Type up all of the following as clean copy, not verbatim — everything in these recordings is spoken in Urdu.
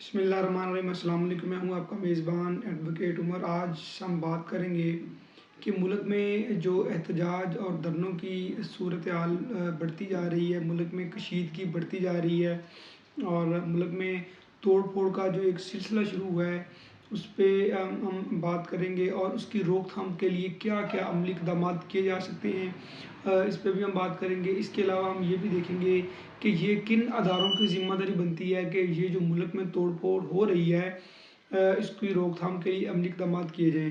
بسم اللہ الرحمن الرحیم۔ السلام علیکم، میں ہوں آپ کا میزبان ایڈوکیٹ عمر۔ آج ہم بات کریں گے کہ ملک میں جو احتجاج اور دھرنوں کی صورتحال بڑھتی جا رہی ہے، ملک میں کشیدگی بڑھتی جا رہی ہے اور ملک میں توڑ پھوڑ کا جو ایک سلسلہ شروع ہوا ہے اس پہ ہم بات کریں گے اور اس کی روک تھام کے لیے کیا کیا عملی اقدامات کیے جا سکتے ہیں، اس پہ بھی ہم بات کریں گے۔ اس کے علاوہ ہم یہ بھی دیکھیں گے کہ یہ کن اداروں کی ذمہ داری بنتی ہے کہ یہ جو ملک میں توڑ پھوڑ ہو رہی ہے اس کی روک تھام کے لیے عملی اقدامات کیے جائیں۔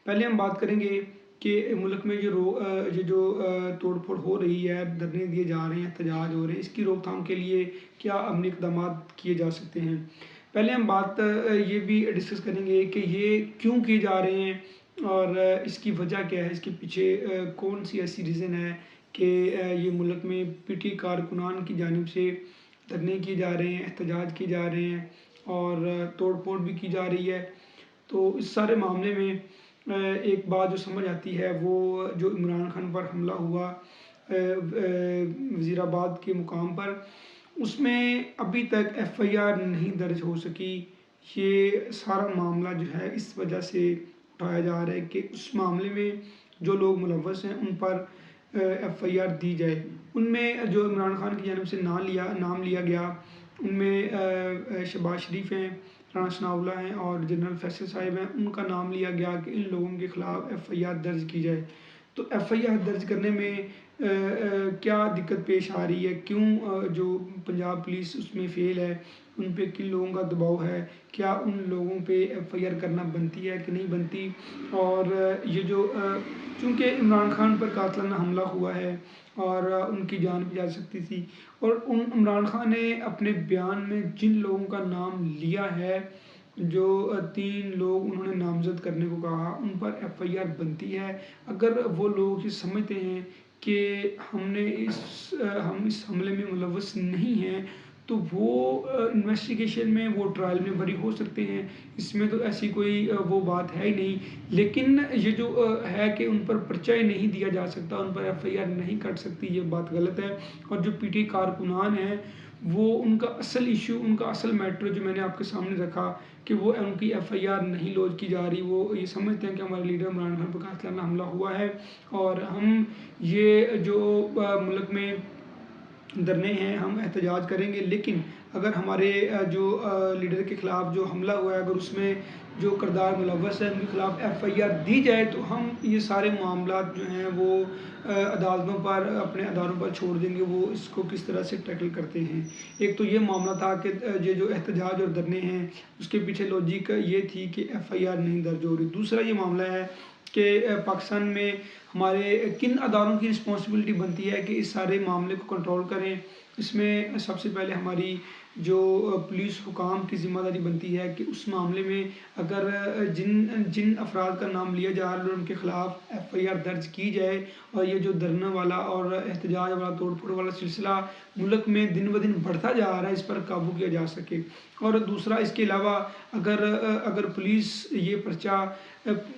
پہلے ہم بات کریں گے کہ ملک میں یہ جو توڑ پھوڑ ہو رہی ہے، دھرنے دیے جا رہے ہیں، احتجاج ہو رہے ہیں، اس کی روک تھام کے لیے کیا عملی اقدامات کیے جا سکتے ہیں۔ پہلے ہم بات یہ بھی ڈسکس کریں گے کہ یہ کیوں کیے جا رہے ہیں اور اس کی وجہ کیا ہے، اس کے پیچھے کون سی ایسی ریزن ہے کہ یہ ملک میں پی ٹی کارکنان کی جانب سے دھرنے کیے جا رہے ہیں، احتجاج کیے جا رہے ہیں اور توڑ پھوڑ بھی کی جا رہی ہے۔ تو اس سارے معاملے میں ایک بات جو سمجھ آتی ہے وہ جو عمران خان پر حملہ ہوا وزیر آباد کے مقام پر، اس میں ابھی تک ایف آئی آر نہیں درج ہو سکی۔ یہ سارا معاملہ جو ہے اس وجہ سے اٹھایا جا رہا ہے کہ اس معاملے میں جو لوگ ملوث ہیں ان پر ایف آئی آر دی جائے۔ ان میں جو عمران خان کی جانب سے نام لیا گیا ان میں شہباز شریف ہیں، رانا ثناء اللہ ہیں اور جنرل فیصل صاحب ہیں۔ ان کا نام لیا گیا کہ ان لوگوں کے خلاف ایف آئی آر درج کی جائے۔ تو ایف آئی آر درج کرنے میں کیا دقت پیش آ رہی ہے، کیوں جو پنجاب پولیس اس میں فیل ہے، ان پہ کن لوگوں کا دباؤ ہے، کیا ان لوگوں پہ ایف آئی آر کرنا بنتی ہے کہ نہیں بنتی، اور یہ جو چونکہ عمران خان پر قاتلانہ حملہ ہوا ہے اور ان کی جان بھی جا سکتی تھی، اور عمران خان نے اپنے بیان میں جن لوگوں کا نام لیا ہے، جو 3 لوگ انہوں نے نامزد کرنے کو کہا، ان پر ایف آئی آر بنتی ہے۔ اگر وہ لوگ یہ سمجھتے ہیں کہ ہم اس حملے میں ملوث نہیں ہیں تو وہ انویسٹیگیشن میں، وہ ٹرائل میں بری ہو سکتے ہیں، اس میں تو ایسی کوئی وہ بات ہے ہی نہیں۔ لیکن یہ جو ہے کہ ان پر پرچہ نہیں دیا جا سکتا، ان پر ایف آئی آر نہیں کٹ سکتی، یہ بات غلط ہے۔ اور جو پی ٹی کارکنان ہیں وہ ان کا اصل ایشو، ان کا اصل میٹر جو میں نے آپ کے سامنے رکھا کہ وہ ان کی ایف آئی آر نہیں لانچ کی جا رہی، وہ یہ سمجھتے ہیں کہ ہمارے لیڈر عمران خان پر قاتلانہ حملہ ہوا ہے اور ہم یہ جو ملک میں دھرنے ہیں ہم احتجاج کریں گے، لیکن اگر ہمارے جو لیڈر کے خلاف جو حملہ ہوا ہے اگر اس میں جو کردار ملوث ہے ان کے خلاف ایف آئی آر دی جائے تو ہم یہ سارے معاملات جو ہیں وہ عدالتوں پر، اپنے اداروں پر چھوڑ دیں گے، وہ اس کو کس طرح سے ٹیکل کرتے ہیں۔ ایک تو یہ معاملہ تھا کہ یہ جو احتجاج اور دھرنے ہیں اس کے پیچھے لوجک یہ تھی کہ ایف آئی آر نہیں درج ہو رہی۔ دوسرا یہ معاملہ ہے کہ پاکستان میں ہمارے کن اداروں کی رسپانسبلٹی بنتی ہے کہ اس سارے معاملے کو کنٹرول کریں۔ اس میں سب سے پہلے ہماری جو پولیس حکام کی ذمہ داری بنتی ہے کہ اس معاملے میں اگر جن افراد کا نام لیا جا رہا ہے ان کے خلاف ایف آئی آر درج کی جائے اور یہ جو دھرنا والا اور احتجاج والا توڑ پھوڑ والا سلسلہ ملک میں دن بدن بڑھتا جا رہا ہے اس پر قابو کیا جا سکے۔ اور دوسرا اس کے علاوہ اگر پولیس یہ پرچہ،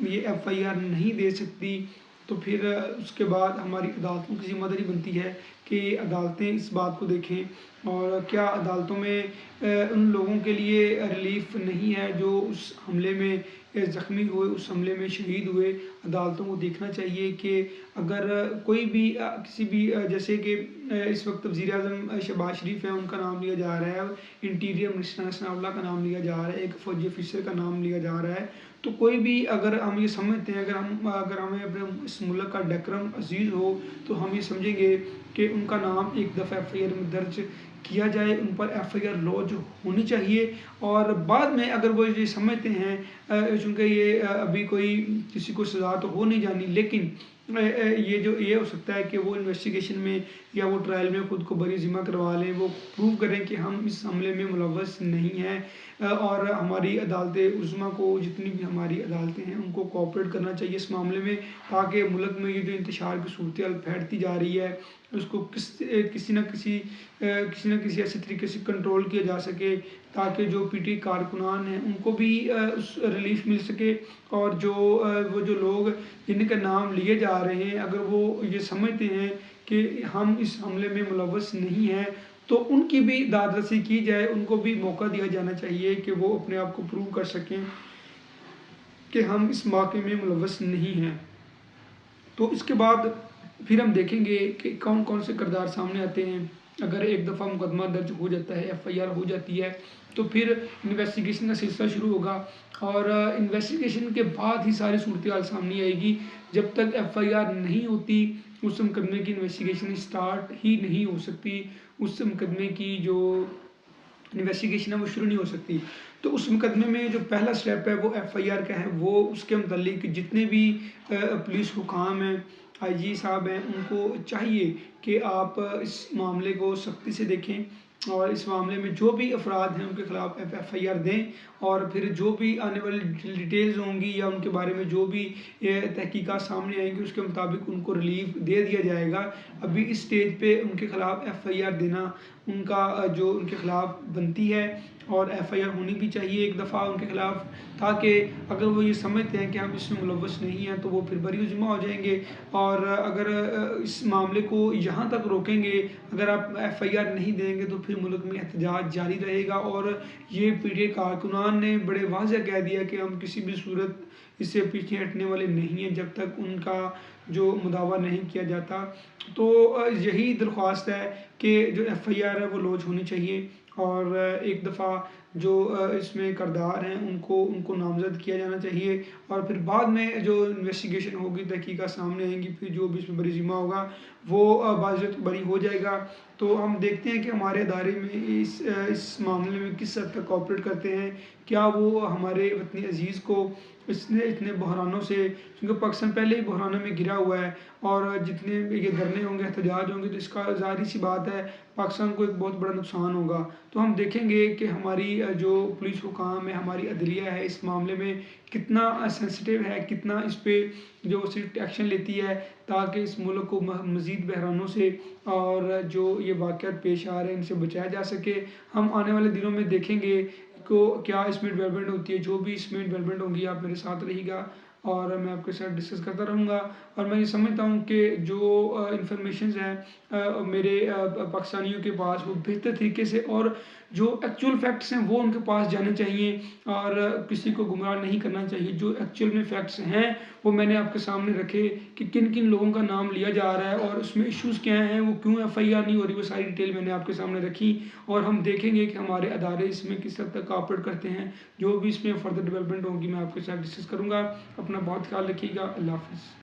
یہ ایف آئی آر نہیں دے سکتی تو پھر اس کے بعد ہماری عدالتوں کی ذمہ داری بنتی ہے کہ عدالتیں اس بات کو دیکھیں اور کیا عدالتوں میں ان لوگوں کے لیے ریلیف نہیں ہے جو اس حملے میں زخمی ہوئے، اس حملے میں شہید ہوئے۔ عدالتوں کو دیکھنا چاہیے کہ اگر کوئی بھی کسی بھی، جیسے کہ اس وقت وزیر اعظم شہباز شریف ہیں، ان کا نام لیا جا رہا ہے، انٹیریئر منسٹر ثناء اللہ کا نام لیا جا رہا ہے، ایک فوجی افسر کا نام لیا جا رہا ہے، تو کوئی بھی اگر ہم یہ سمجھتے ہیں، اگر ہمیں اپنے اس ملک کا ڈیکرم عزیز ہو تو ہم یہ سمجھیں گے کہ ان کا نام ایک دفعہ ایف آئی آر میں درج کیا جائے، ان پر ایف آئی آر لانچ ہونی چاہیے۔ اور بعد میں اگر وہ یہ سمجھتے ہیں، چونکہ یہ ابھی کوئی کسی کو سزا تو ہو نہیں جانی، لیکن یہ ہو سکتا ہے کہ وہ انویسٹیگیشن میں یا وہ ٹرائل میں خود کو بری ذمہ کروا لیں، وہ پروو کریں کہ ہم اس حملے میں ملوث نہیں ہیں، اور ہماری عدالت عظمیٰ کو، جتنی بھی ہماری عدالتیں ہیں ان کو کوآپریٹ کرنا چاہیے اس معاملے میں، تاکہ ملک میں یہ جو انتشار کی صورتحال پھیلتی جا رہی ہے اس کو کسی نہ کسی ایسے طریقے سے کنٹرول کیا جا سکے تاکہ جو پی ٹی کارکنان ہیں ان کو بھی ریلیف مل سکے، اور وہ جو لوگ جن کے نام لیے جا رہے ہیں اگر وہ یہ سمجھتے ہیں کہ ہم اس حملے میں ملوث نہیں ہیں تو ان کی بھی داد رسی کی جائے، ان کو بھی موقع دیا جانا چاہیے کہ وہ اپنے آپ کو پروو کر سکیں کہ ہم اس واقعے میں ملوث نہیں ہیں۔ تو اس کے بعد پھر ہم دیکھیں گے کہ کون کون سے کردار سامنے آتے ہیں۔ اگر ایک دفعہ مقدمہ درج ہو جاتا ہے، ایف آئی آر ہو جاتی ہے، تو پھر انویسٹیگیشن کا سلسلہ شروع ہوگا، اور انویسٹیگیشن کے بعد ہی ساری صورتحال سامنے آئے گی۔ جب تک ایف آئی آر نہیں ہوتی اس مقدمے کی انویسٹیگیشن اسٹارٹ ہی نہیں ہو سکتی، اس مقدمے کی جو انویسٹیگیشن ہے وہ شروع نہیں ہو سکتی۔ تو اس مقدمے میں جو پہلا سٹیپ ہے وہ ایف آئی آر کا ہے، وہ اس کے متعلق جتنے بھی پولیس حکام ہیں، آئی جی صاحب ہیں، ان کو چاہیے کہ آپ اس معاملے کو سختی سے دیکھیں، اور اس معاملے میں جو بھی افراد ہیں ان کے خلاف ایف آئی آر دیں، اور پھر جو بھی آنے والی ڈیٹیلز ہوں گی یا ان کے بارے میں جو بھی تحقیقات سامنے آئیں گی اس کے مطابق ان کو ریلیف دے دیا جائے گا۔ ابھی اس سٹیج پہ ان کے خلاف ایف آئی آر دینا ان کا جو ان کے خلاف بنتی ہے، اور ایف آئی آر ہونی بھی چاہیے ایک دفعہ ان کے خلاف، تاکہ اگر وہ یہ سمجھتے ہیں کہ ہم اس میں ملوث نہیں ہیں تو وہ پھر بری ذمہ ہو جائیں گے۔ اور اگر اس معاملے کو یہاں تک روکیں گے، اگر آپ ایف آئی آر نہیں دیں گے تو پھر ملک میں احتجاج جاری رہے گا، اور یہ پی ٹی آئی کارکنان نے بڑے واضح کہہ دیا کہ ہم کسی بھی صورت اس سے پیچھے ہٹنے والے نہیں ہیں جب تک ان کا جو مداوع نہیں کیا جاتا۔ تو یہی درخواست ہے کہ جو ایف آئی آر ہے وہ لوج ہونی چاہیے، اور ایک دفعہ جو اس میں کردار ہیں ان کو نامزد کیا جانا چاہیے، اور پھر بعد میں جو انویسٹیگیشن ہوگی، تحقیقات سامنے آئیں گی، پھر جو بھی اس میں بری ذمہ ہوگا وہ باضابطہ بری ہو جائے گا۔ تو ہم دیکھتے ہیں کہ ہمارے ادارے میں اس معاملے میں کس حد تک کوآپریٹ کرتے ہیں، کیا وہ ہمارے وطنی عزیز کو اتنے بحرانوں سے، کیونکہ پاکستان پہلے ہی بحرانوں میں گرا ہوا ہے، اور جتنے یہ دھرنے ہوں گے، احتجاج ہوں گے، تو اس کا ظاہری سی بات ہے پاکستان کو ایک بہت بڑا نقصان ہوگا۔ تو ہم دیکھیں گے کہ ہماری جو پولیس حکام ہے، ہماری عدلیہ ہے، اس معاملے میں کتنا سینسٹیو ہے، کتنا اس پہ جو اسٹرکٹ ایکشن لیتی ہے، تاکہ اس ملک کو مزید بحرانوں سے اور جو یہ واقعات پیش آ رہے ہیں ان سے بچایا جا سکے۔ ہم آنے والے دنوں میں دیکھیں گے کو کیا اس میں ڈیولپمنٹ ہوتی ہے، جو بھی اس میں ڈیولپمنٹ ہوں گی آپ میرے ساتھ رہی گا، اور میں آپ کے ساتھ ڈسکس کرتا رہوں گا۔ اور میں یہ سمجھتا ہوں کہ جو انفارمیشنز ہیں میرے پاکستانیوں کے پاس، وہ بہتر طریقے سے، اور جو ایکچول فیکٹس ہیں وہ ان کے پاس جانے چاہیے، اور کسی کو گمراہ نہیں کرنا چاہیے۔ جو ایکچول میں فیکٹس ہیں وہ میں نے آپ کے سامنے رکھے کہ کن کن لوگوں کا نام لیا جا رہا ہے، اور اس میں ایشوز کیا ہیں، وہ کیوں ایف آئی آر نہیں ہو رہی، وہ ساری ڈیٹیل میں نے آپ کے سامنے رکھی، اور ہم دیکھیں گے کہ ہمارے ادارے اس میں کس حد تک کوآپریٹ کرتے ہیں۔ جو بھی اس میں فردر ڈیولپمنٹ ہوگی میں آپ کے ساتھ ڈسکس کروں گا۔ اپنا بہت خیال رکھیے گا۔ اللہ حافظ۔